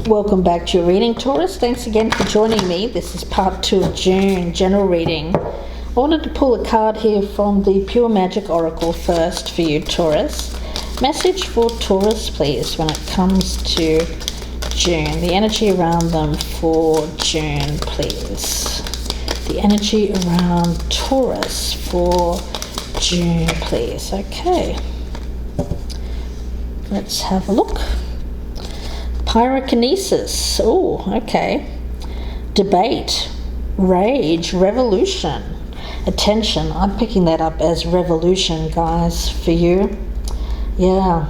Welcome back to your reading, Taurus. Thanks again for joining me. This is part 2 of June general reading. I wanted to pull a card here from the Pure Magic Oracle first for you, Taurus. Message for Taurus, please, when it comes to June. The energy around them for June, please. The energy around Taurus for June, please. Okay. Let's have a look. Pyrokinesis. Oh, okay. Debate, rage, revolution, attention. I'm picking that up as revolution, guys, for you. Yeah.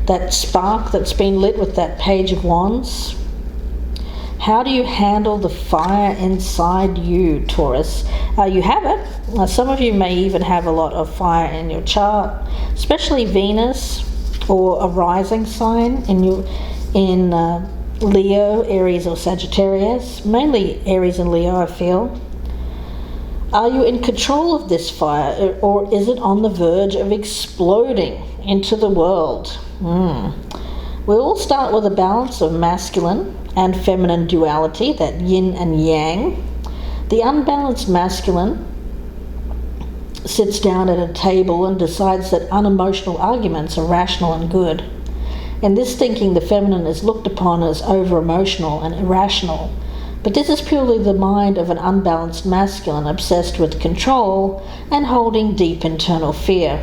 That spark that's been lit with that Page of Wands. How do you handle the fire inside you, Taurus? You have it. Some of you may even have a lot of fire in your chart, especially Venus or a rising sign in Leo, Aries or Sagittarius, mainly Aries and Leo, I feel. Are you in control of this fire, or is it on the verge of exploding into the world? We'll all start with a balance of masculine and feminine duality, that yin and yang. The unbalanced masculine sits down at a table and decides that unemotional arguments are rational and good. In this thinking, the feminine is looked upon as over-emotional and irrational. But this is purely the mind of an unbalanced masculine obsessed with control and holding deep internal fear.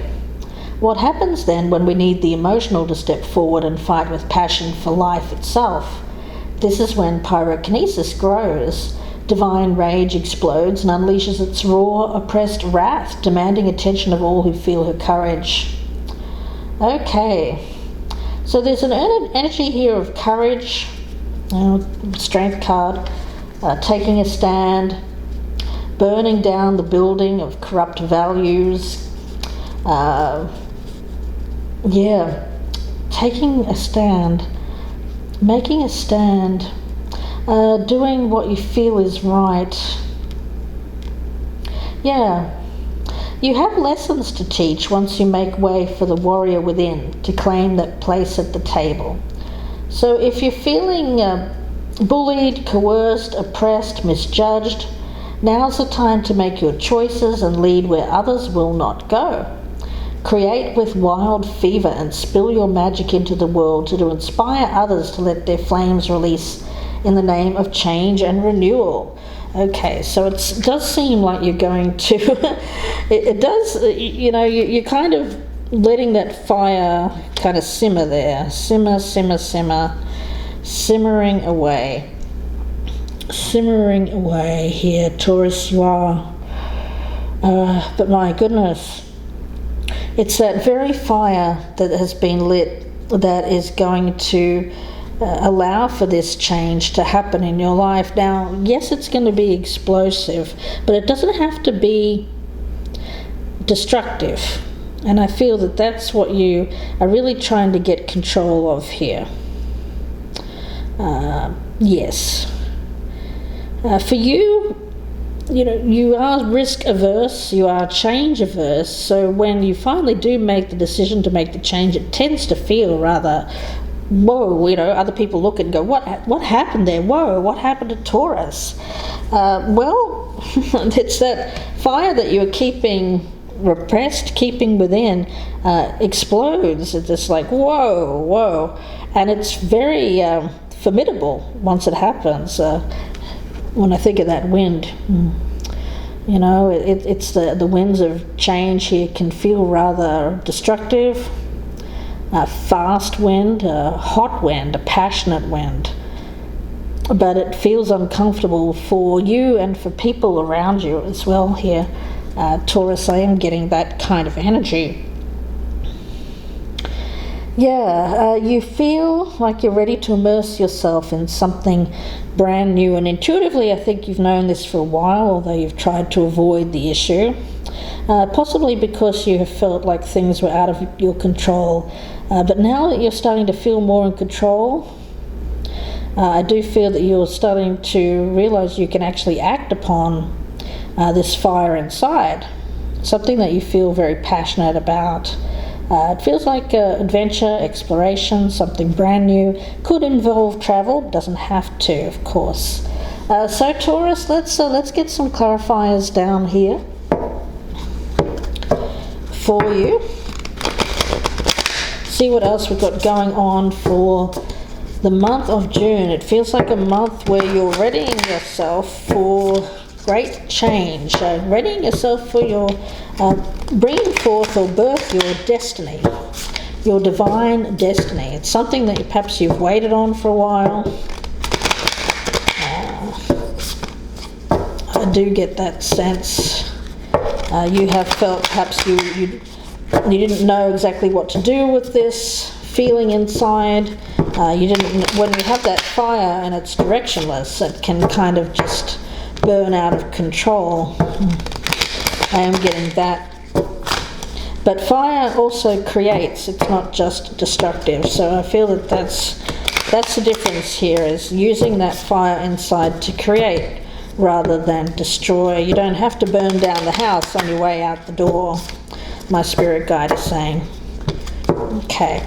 What happens then when we need the emotional to step forward and fight with passion for life itself? This is when pyrokinesis grows. Divine rage explodes and unleashes its raw, oppressed wrath, demanding attention of all who feel her courage. Okay. So there's an energy here of courage, strength card, taking a stand, burning down the building of corrupt values. Taking a stand, making a stand, doing what you feel is right. Yeah. You have lessons to teach once you make way for the warrior within to claim that place at the table. So if you're feeling bullied, coerced, oppressed, misjudged, now's the time to make your choices and lead where others will not go. Create with wild fever and spill your magic into the world to inspire others to let their flames release in the name of change and renewal. Okay, so it does seem like you're going to, it does, you're kind of letting that fire kind of simmer there. Simmer, simmering away. Simmering away here, Taurus, you are. But my goodness, it's that very fire that has been lit that is going to allow for this change to happen in your life. Now, yes, it's going to be explosive, but it doesn't have to be destructive. And I feel that that's what you are really trying to get control of here. Yes. For you, you are risk averse, you are change averse, so when you finally do make the decision to make the change, it tends to feel rather, whoa, other people look and go, what happened there? Whoa, what happened to Taurus? Well, it's that fire that you're keeping repressed, keeping within, explodes. It's just like, whoa. And it's very formidable once it happens. When I think of that wind, it's the winds of change here can feel rather destructive. A fast wind, a hot wind, a passionate wind. But it feels uncomfortable for you and for people around you as well here. Taurus, I am getting that kind of energy. Yeah, you feel like you're ready to immerse yourself in something brand new. And intuitively, I think you've known this for a while, although you've tried to avoid the issue. Possibly because you have felt like things were out of your control. But now that you're starting to feel more in control, I do feel that you're starting to realize you can actually act upon this fire inside, something that you feel very passionate about. It feels like adventure, exploration, something brand new. Could involve travel, doesn't have to, of course. So Taurus, let's get some clarifiers down here for you. See what else we've got going on for the month of June. It feels like a month where you're readying yourself for great change, readying yourself for your bringing forth or birth your destiny, your divine destiny. It's something that perhaps you've waited on for a while. I do get that sense. You have felt perhaps you didn't know exactly what to do with this feeling inside. You didn't. When you have that fire and it's directionless, it can kind of just burn out of control. I am getting that. But fire also creates, it's not just destructive. So I feel that that's the difference here, is using that fire inside to create rather than destroy. You don't have to burn down the house on your way out the door, my spirit guide is saying. Okay.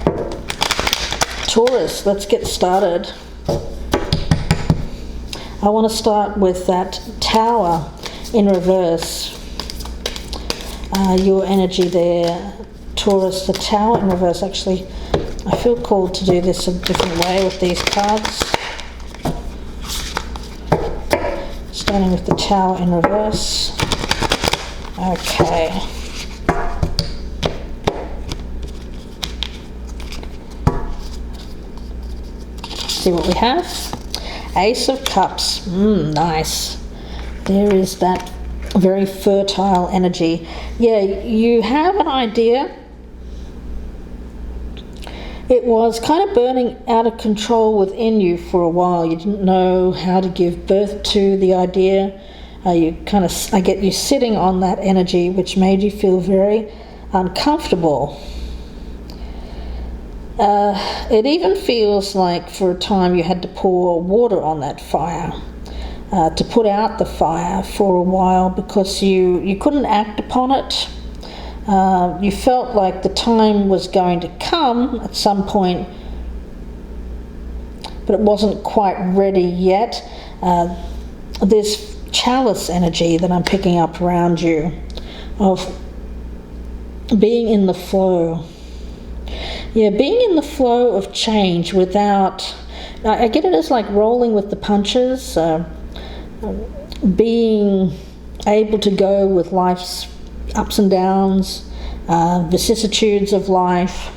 Taurus, let's get started. I want to start with that Tower in reverse. Your energy there, Taurus, the Tower in reverse. Actually, I feel called to do this a different way with these cards. Starting with the Tower in reverse. Okay. See what we have. Ace of Cups. Nice. There is that very fertile energy. Yeah, you have an idea. It was kind of burning out of control within you for a while. You didn't know how to give birth to the idea. I get you sitting on that energy, which made you feel very uncomfortable. It even feels like for a time you had to pour water on that fire, to put out the fire for a while, because you couldn't act upon it. You felt like the time was going to come at some point, but it wasn't quite ready yet. This chalice energy that I'm picking up around you, of being in the flow. Yeah, being in the flow of change without, I get it as like rolling with the punches, being able to go with life's ups and downs, vicissitudes of life,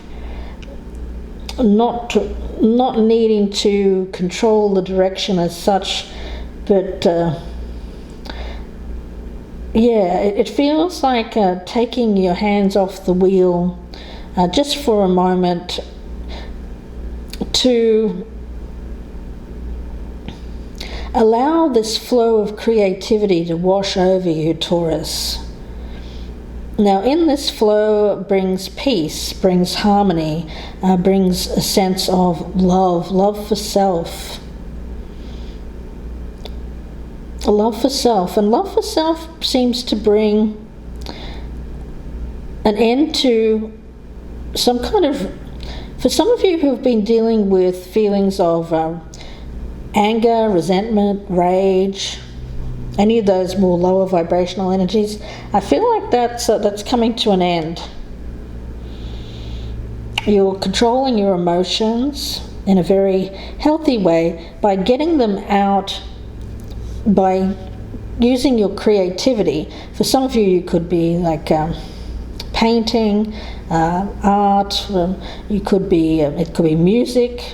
not needing to control the direction as such, but yeah, it feels like taking your hands off the wheel just for a moment to allow this flow of creativity to wash over you, Taurus. Now, in this flow brings peace, brings harmony, brings a sense of love for self. Love for self. And love for self seems to bring an end to some kind of, for some of you who have been dealing with feelings of anger, resentment, rage, any of those more lower vibrational energies, I feel like that's coming to an end. You're controlling your emotions in a very healthy way by getting them out, by using your creativity. For some of you, you could be like painting, art. It could be music,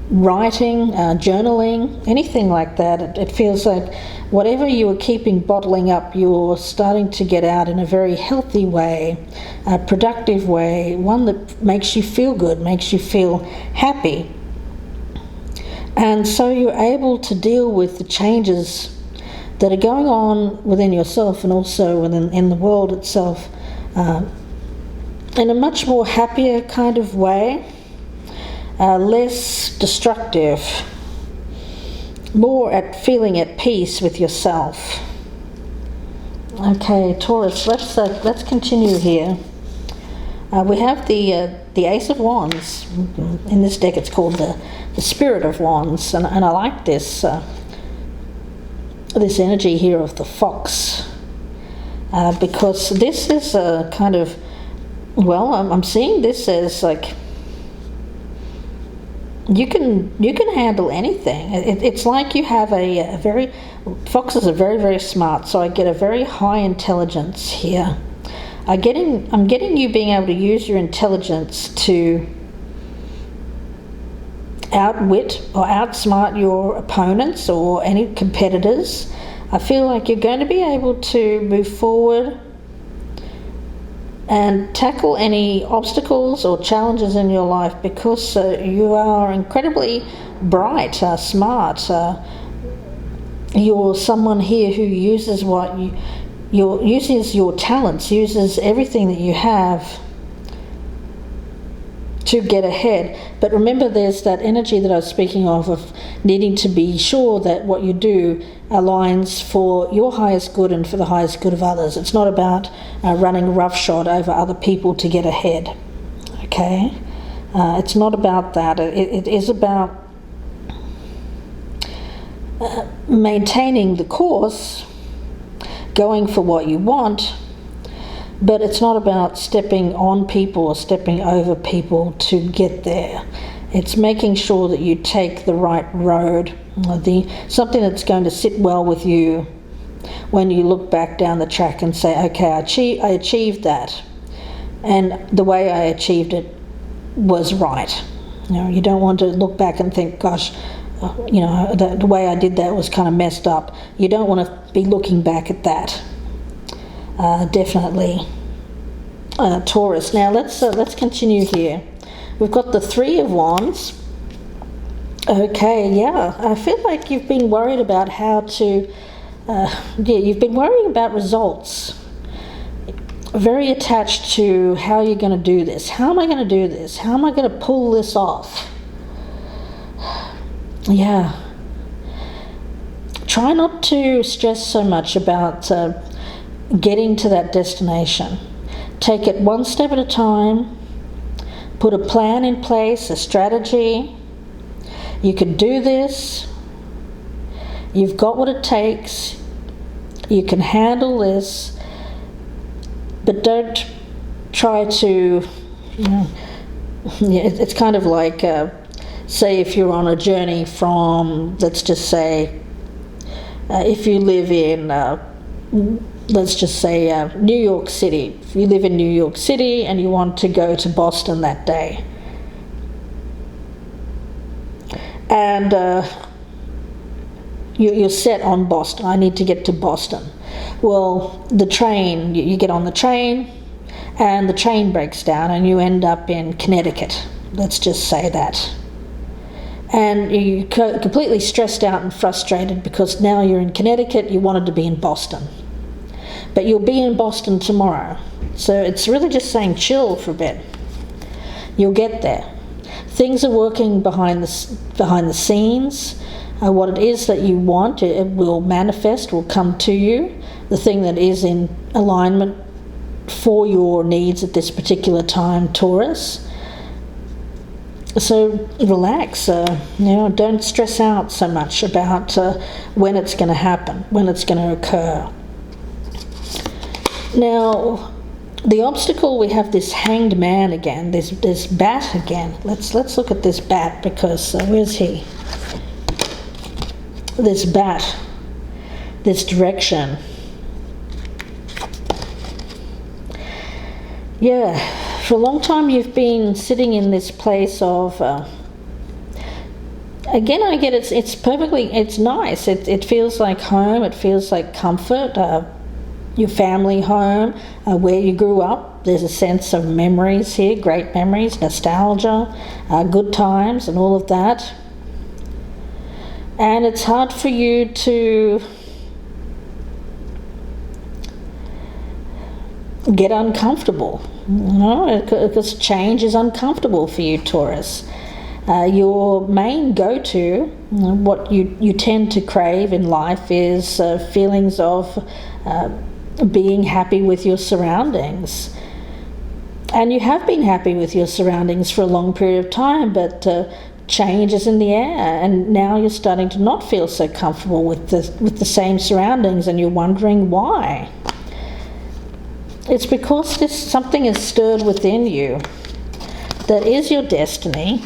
writing, journaling, anything like that. It feels like whatever you were keeping bottling up, you're starting to get out in a very healthy way, a productive way, one that makes you feel good, makes you feel happy. And so you're able to deal with the changes that are going on within yourself and also in the world itself in a much more happier kind of way, less destructive, more at feeling at peace with yourself. Okay, Taurus, let's continue here. We have the Ace of Wands. In this deck it's called the Spirit of Wands, and I like this this energy here of the fox, because this is a kind of, well, I'm seeing this as like you can handle anything. It's like you have a very, foxes are very, very smart, so I get a very high intelligence here. I'm getting you being able to use your intelligence to outwit or outsmart your opponents or any competitors. I feel like you're going to be able to move forward and tackle any obstacles or challenges in your life because you are incredibly bright, smart. You're someone here who uses uses your talents, uses everything that you have to get ahead. But remember, there's that energy that I was speaking of needing to be sure that what you do aligns for your highest good and for the highest good of others. It's not about running roughshod over other people to get ahead. Okay? It's not about that. It is about maintaining the course, going for what you want, but it's not about stepping on people or stepping over people to get there. It's making sure that you take the right road, something that's going to sit well with you when you look back down the track and say, okay, I achieved that, and the way I achieved it was right. You don't want to look back and think, gosh, the way I did that was kind of messed up. You don't want to be looking back at that. Definitely, Taurus. Now let's continue here. We've got the Three of Wands. Okay, yeah, I feel like you've been worried about how to. You've been worrying about results. Very attached to how you're going to do this. How am I going to do this? How am I going to pull this off? Yeah. Try not to stress so much about getting to that destination. Take it one step at a time. Put a plan in place, a strategy. You can do this. You've got what it takes. You can handle this. But don't try to, it's kind of like, say if you're on a journey from, let's just say, if you live in, let's just say New York City. If you live in New York City and you want to go to Boston that day, and you're set on Boston. I need to get to Boston. Well, the train, you get on the train and the train breaks down and you end up in Connecticut. Let's just say that. And you're completely stressed out and frustrated because now you're in Connecticut, you wanted to be in Boston. But you'll be in Boston tomorrow. So it's really just saying chill for a bit. You'll get there. Things are working behind the scenes. What it is that you want, it will manifest, will come to you. The thing that is in alignment for your needs at this particular time, Taurus. So relax, don't stress out so much about when it's going to happen, when it's going to occur. Now, the obstacle, we have this Hanged Man again, this bat again. Let's look at this bat because where's he? This bat, this direction. Yeah, for a long time you've been sitting in this place of, again I get it's perfectly, it's nice, it feels like home, it feels like comfort, your family home, where you grew up. There's a sense of memories here, great memories, nostalgia, good times and all of that. And it's hard for you to get uncomfortable, because change is uncomfortable for you, Taurus. Your main go-to, what you tend to crave in life is feelings of being happy with your surroundings. And you have been happy with your surroundings for a long period of time, but change is in the air, and now you're starting to not feel so comfortable with the same surroundings, and you're wondering why. It's because something is stirred within you that is your destiny.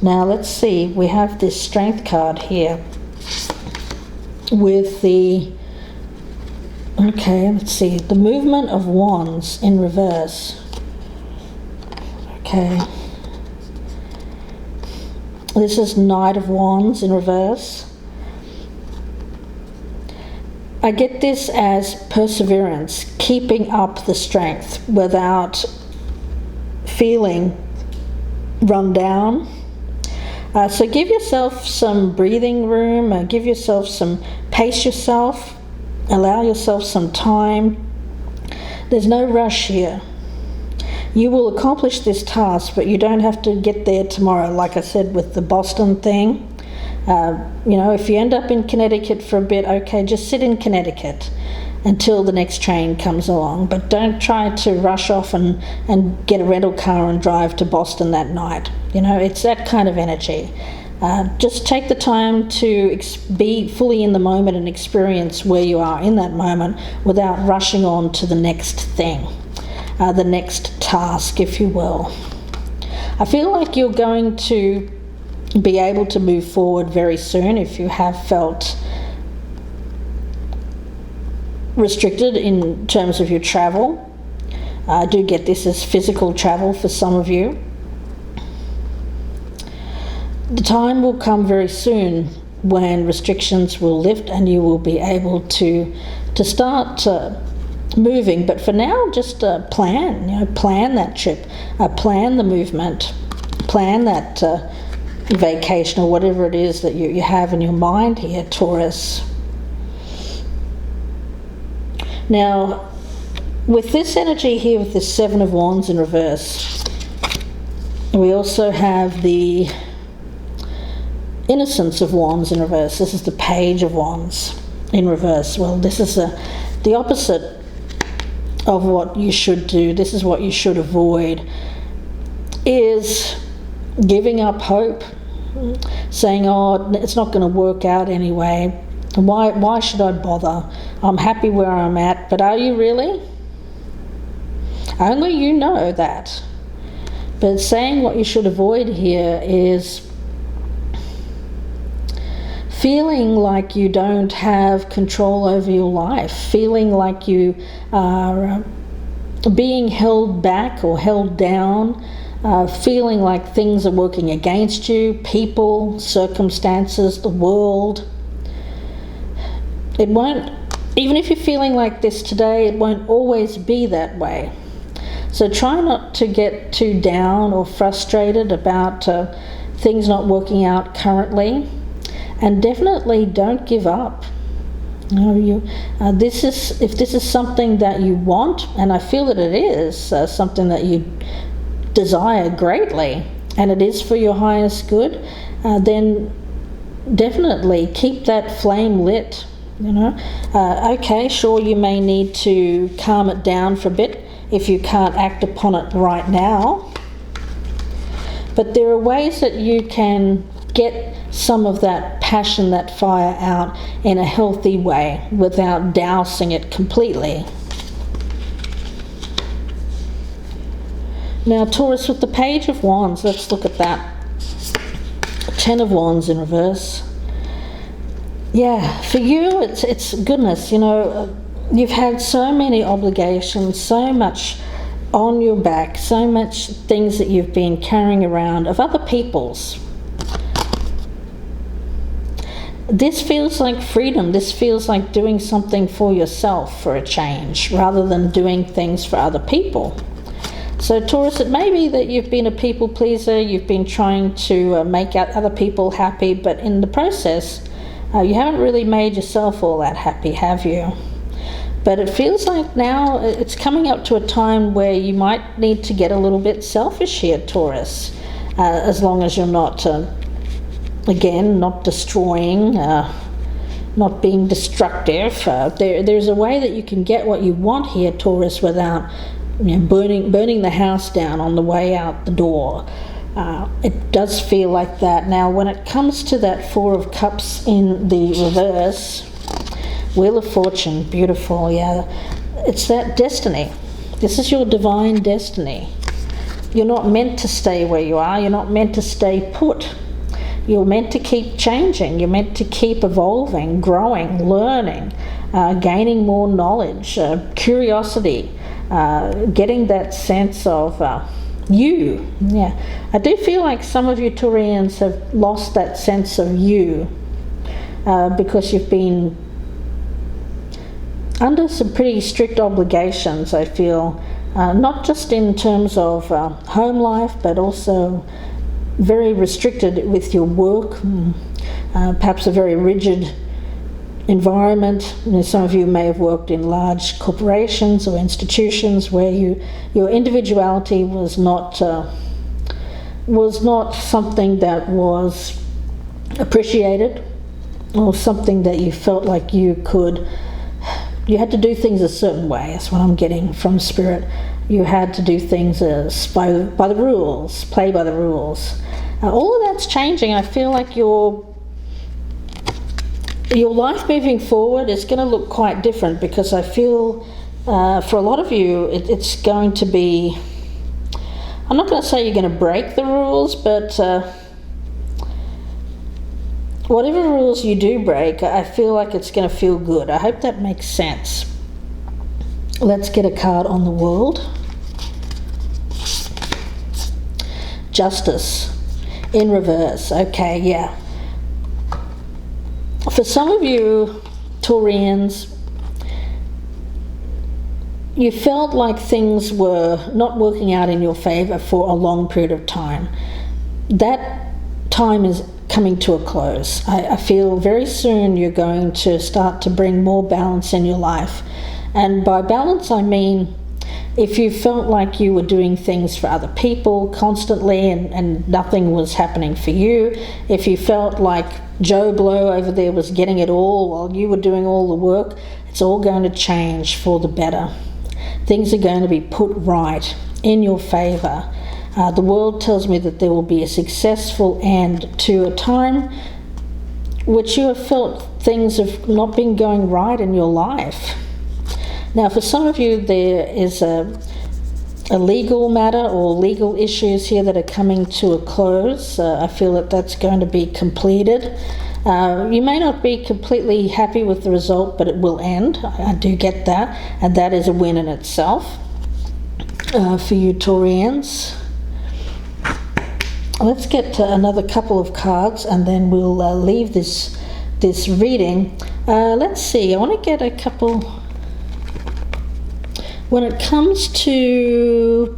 Now let's see, we have this Strength card here with the, okay, let's see, the Movement of Wands in reverse. Okay. This is Knight of Wands in reverse. I get this as perseverance, keeping up the strength without feeling run down. So give yourself some breathing room, give yourself some, pace yourself, allow yourself some time. There's no rush here. You will accomplish this task, but you don't have to get there tomorrow, like I said with the Boston thing. If you end up in Connecticut for a bit, okay, just sit in Connecticut until the next train comes along. But don't try to rush off and get a rental car and drive to Boston that night. It's that kind of energy. Just take the time to be fully in the moment and experience where you are in that moment without rushing on to the next thing, the next task, if you will. I feel like you're going to be able to move forward very soon if you have felt restricted in terms of your travel. I do get this as physical travel for some of you. The time will come very soon when restrictions will lift and you will be able to start moving. But for now, just plan that trip, plan the movement, plan that vacation or whatever it is that you have in your mind here, Taurus. Now, with this energy here, with the Seven of Wands in reverse, we also have the Innocence of Wands in reverse. This is the Page of Wands in reverse. Well, this is the opposite of what you should do. This is what you should avoid, is giving up hope, saying, oh, it's not going to work out anyway. Why should I bother? I'm happy where I'm at. But are you really? Only you know that. But saying what you should avoid here is feeling like you don't have control over your life, feeling like you are being held back or held down, feeling like things are working against you, people, circumstances, the world. It won't, even if you're feeling like this today, it won't always be that way. So try not to get too down or frustrated about things not working out currently. And definitely don't give up. If this is something that you want, and I feel that it is something that you desire greatly, and it is for your highest good, then definitely keep that flame lit. Okay, sure, you may need to calm it down for a bit if you can't act upon it right now. But there are ways that you can get some of that passion, that fire out in a healthy way without dousing it completely. Now, Taurus, with the Page of Wands, let's look at that. Ten of Wands in reverse. Yeah, for you, it's goodness, you've had so many obligations, so much on your back, so much things that you've been carrying around of other people's. This feels like freedom. This feels like doing something for yourself for a change, rather than doing things for other people. So Taurus, it may be that you've been a people pleaser, you've been trying to make other people happy, but in the process, you haven't really made yourself all that happy, have you? But it feels like now it's coming up to a time where you might need to get a little bit selfish here, Taurus, as long as you're not, again, not destroying not being destructive. There's a way that you can get what you want here, Taurus, without burning the house down on the way out the door. It does feel like that. Now, when it comes to that Four of Cups in the reverse, Wheel of Fortune, beautiful, yeah. It's that destiny. This is your divine destiny. You're not meant to stay where you are. You're not meant to stay put. You're meant to keep changing. You're meant to keep evolving, growing, learning, gaining more knowledge, curiosity, getting that sense of you. Yeah, I do feel like some of you Taurians have lost that sense of you because you've been under some pretty strict obligations, I feel, not just in terms of home life, but also very restricted with your work, perhaps a very rigid environment. Some of you may have worked in large corporations or institutions where your individuality was not something that was appreciated, or something that you felt like you had to do things a certain way. That's what I'm getting from Spirit. You had to do things by the rules, play by the rules. All of that's changing. I feel like your life moving forward is going to look quite different, because I feel for a lot of you it's going to be, I'm not going to say you're going to break the rules, but whatever rules you do break, I feel like it's going to feel good. I hope that makes sense. Let's get a card on the World. Justice in reverse. Okay, yeah. For some of you Taurians, you felt like things were not working out in your favor for a long period of time. That time is coming to a close. I feel very soon you're going to start to bring more balance in your life. And by balance, I mean, if you felt like you were doing things for other people constantly and nothing was happening for you, if you felt like Joe Blow over there was getting it all while you were doing all the work, it's all going to change for the better. Things are going to be put right in your favor. The World tells me that there will be a successful end to a time which you have felt things have not been going right in your life. Now, for some of you, there is a legal matter or legal issues here that are coming to a close. I feel that that's going to be completed. You may not be completely happy with the result, but it will end. I do get that, and that is a win in itself for you Taurians. Let's get to another couple of cards, and then we'll leave this reading. Let's see. I want to get a couple. When it comes to,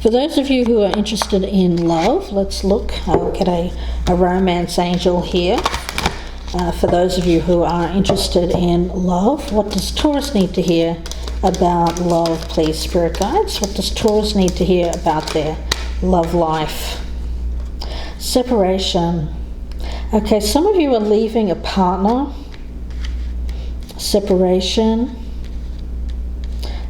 for those of you who are interested in love, let's look. I'll get a romance angel here. For those of you who are interested in love, what does Taurus need to hear about love, please, Spirit Guides? What does Taurus need to hear about their love life? Separation. Okay, some of you are leaving a partner. Separation.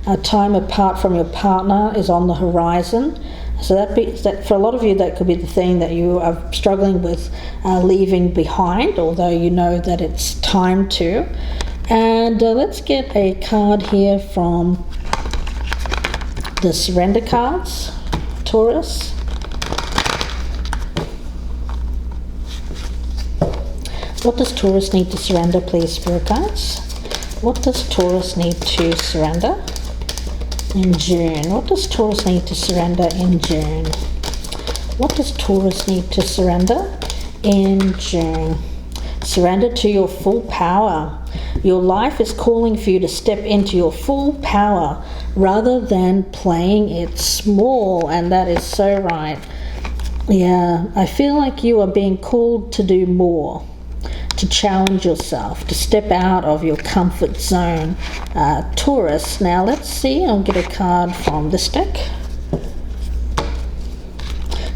A time apart from your partner is on the horizon. So that for a lot of you, that could be the thing that you are struggling with leaving behind, although you know that it's time to. And let's get a card here from the surrender cards, Taurus. What does Taurus need to surrender, please, Spirit Guides? What does Taurus need to surrender in June? What does Taurus need to surrender in June? What does Taurus need to surrender in June? Surrender to your full power. Your life is calling for you to step into your full power rather than playing it small, and that is so right. Yeah, I feel like you are being called to do more, to challenge yourself, to step out of your comfort zone, Taurus. Now let's see, I'll get a card from this deck.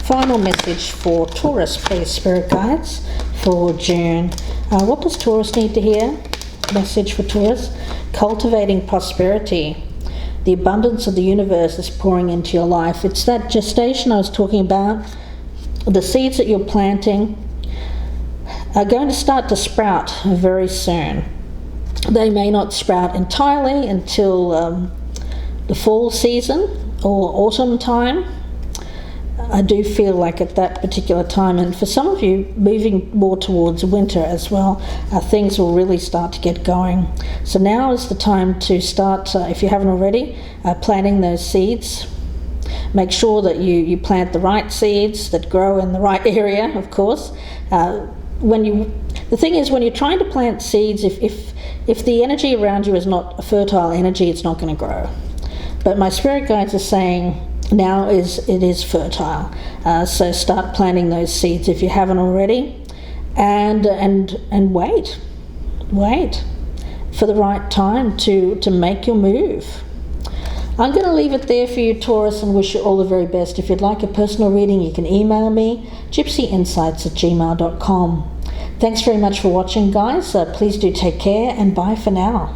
Final message for Taurus, please, Spirit Guides. for June. What does Taurus need to hear? Message for Taurus: cultivating prosperity. The abundance of the universe is pouring into your life. It's that gestation I was talking about. The seeds that you're planting are going to start to sprout very soon. They may not sprout entirely until the fall season or autumn time. I do feel like at that particular time, and for some of you moving more towards winter as well, things will really start to get going. So now is the time to start, if you haven't already, planting those seeds. Make sure that you plant the right seeds that grow in the right area, of course. The thing is, when you're trying to plant seeds, if the energy around you is not a fertile energy, it's not going to grow. But my spirit guides are saying now it is fertile. So start planting those seeds if you haven't already, and wait for the right time to make your move. I'm going to leave it there for you, Taurus, and wish you all the very best. If you'd like a personal reading, you can email me, gypsyinsights@gmail.com. Thanks very much for watching, guys. Please do take care, and bye for now.